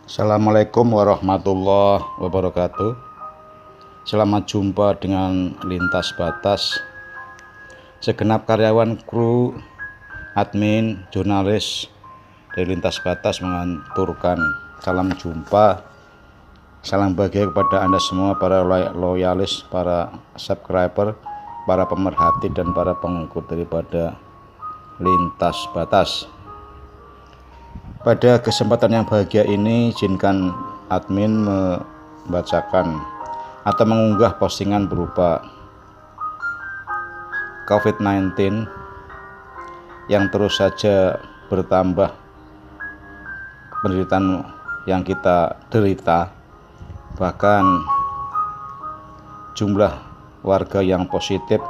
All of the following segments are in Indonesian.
Assalamualaikum warahmatullahi wabarakatuh. Selamat jumpa dengan Lintas Batas. Segenap karyawan, kru, admin, jurnalis dari Lintas Batas mengaturkan salam jumpa, salam bahagia kepada Anda semua, para loyalis, para subscriber, para pemerhati, dan para pengikut daripada Lintas Batas. Pada kesempatan yang bahagia ini, izinkan admin membacakan atau mengunggah postingan berupa COVID-19 yang terus saja bertambah, penderitaan yang kita derita, bahkan jumlah warga yang positif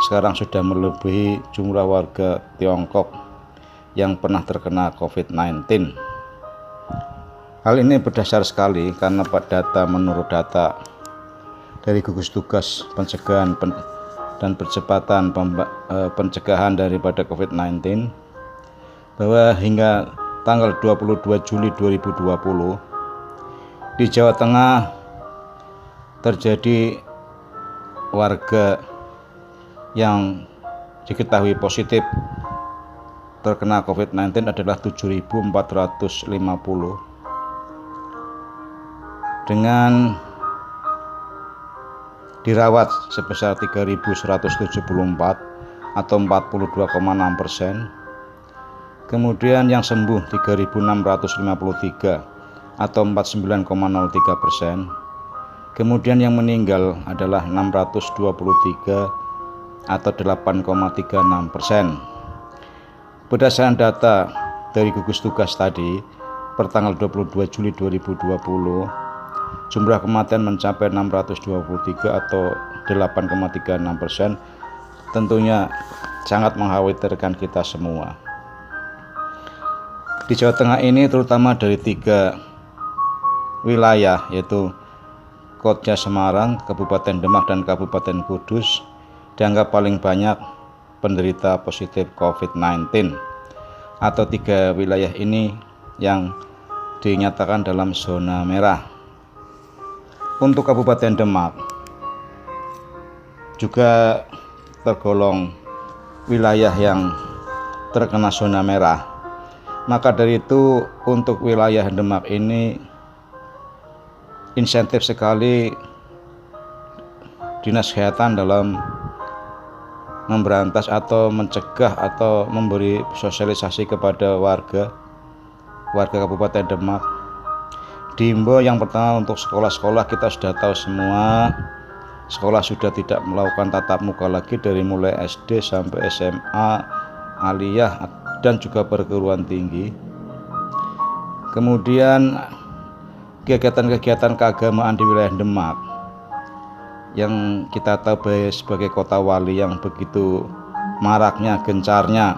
sekarang sudah melebihi jumlah warga Tiongkok yang pernah terkena COVID-19. Hal ini berdasar sekali karena menurut data dari gugus tugas pencegahan dan percepatan pencegahan daripada COVID-19, bahwa hingga tanggal 22 Juli 2020 di Jawa Tengah terjadi warga yang diketahui positif terkena COVID-19 adalah 7.450 dengan dirawat sebesar 3.174 atau 42,6%. Kemudian yang sembuh 3.653 atau 49,03%. Kemudian yang meninggal adalah 623 atau 8,36%. Berdasarkan data dari gugus tugas tadi, per tanggal 22 Juli 2020, jumlah kematian mencapai 623 atau 8,36%. Tentunya sangat mengkhawatirkan kita semua. Di Jawa Tengah ini terutama dari 3 wilayah, yaitu Kota Semarang, Kabupaten Demak, dan Kabupaten Kudus, dianggap paling banyak penderita positif COVID-19, atau 3 wilayah ini yang dinyatakan dalam zona merah. Untuk Kabupaten Demak juga tergolong wilayah yang terkena zona merah. Maka dari itu untuk wilayah Demak ini insentif sekali Dinas Kesehatan dalam memberantas atau mencegah atau memberi sosialisasi kepada warga Kabupaten Demak. Diimbau yang pertama untuk sekolah-sekolah, kita sudah tahu semua sekolah sudah tidak melakukan tatap muka lagi dari mulai SD sampai SMA, aliyah, dan juga perguruan tinggi. Kemudian kegiatan-kegiatan keagamaan di wilayah Demak yang kita tahu sebagai kota wali yang begitu maraknya, gencarnya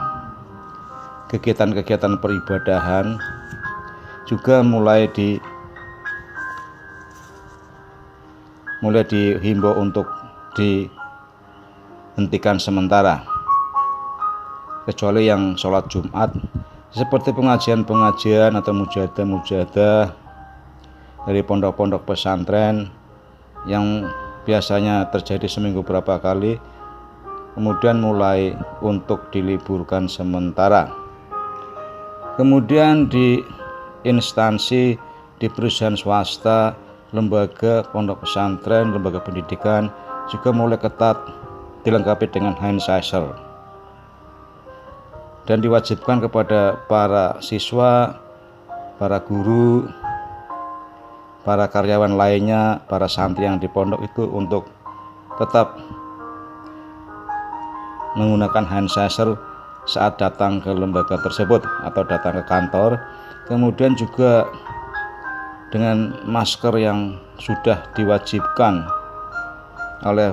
kegiatan-kegiatan peribadahan juga mulai dihimbau untuk dihentikan sementara, kecuali yang sholat Jumat, seperti pengajian atau mujahadah dari pondok-pondok pesantren yang biasanya terjadi seminggu berapa kali, kemudian mulai untuk diliburkan sementara. Kemudian di instansi, di perusahaan swasta, lembaga pondok pesantren, lembaga pendidikan juga mulai ketat dilengkapi dengan hand sanitizer, dan diwajibkan kepada para siswa, para guru, para karyawan lainnya, para santri yang di pondok itu untuk tetap menggunakan hand sanitizer saat datang ke lembaga tersebut atau datang ke kantor. Kemudian juga dengan masker yang sudah diwajibkan oleh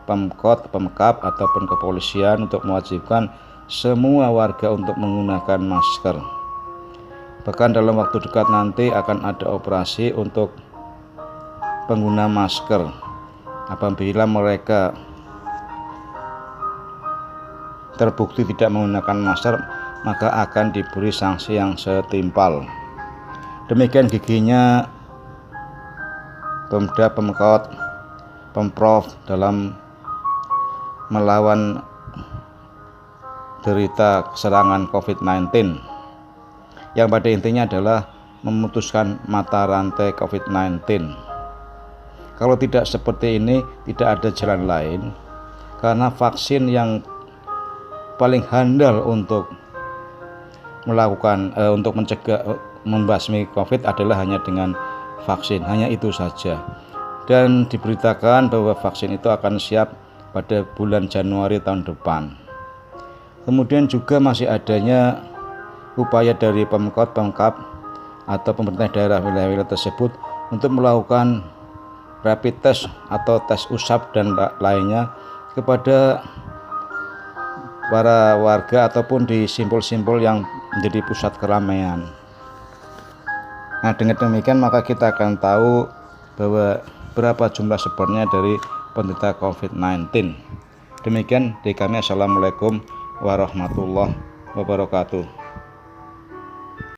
Pemkot, Pemkab, ataupun kepolisian untuk mewajibkan semua warga untuk menggunakan masker. Bahkan dalam waktu dekat nanti akan ada operasi untuk pengguna masker. Apabila mereka terbukti tidak menggunakan masker, maka akan diberi sanksi yang setimpal. Demikian giginya Pemda, Pemkot, Pemprov dalam melawan derita serangan COVID-19 yang pada intinya adalah memutuskan mata rantai COVID-19. Kalau tidak seperti ini, tidak ada jalan lain, karena vaksin yang paling handal untuk melakukan untuk mencegah membasmi COVID adalah hanya dengan vaksin, hanya itu saja. Dan diberitakan bahwa vaksin itu akan siap pada bulan Januari tahun depan. Kemudian juga masih adanya upaya dari Pemkot, Pemkab atau pemerintah daerah wilayah-wilayah tersebut untuk melakukan rapid test atau tes usap dan lainnya kepada para warga ataupun di simpul-simpul yang menjadi pusat keramaian. Nah, dengan demikian maka kita akan tahu bahwa berapa jumlah sebenarnya dari penderita COVID-19. Demikian dari kami. Assalamualaikum warahmatullahi wabarakatuh.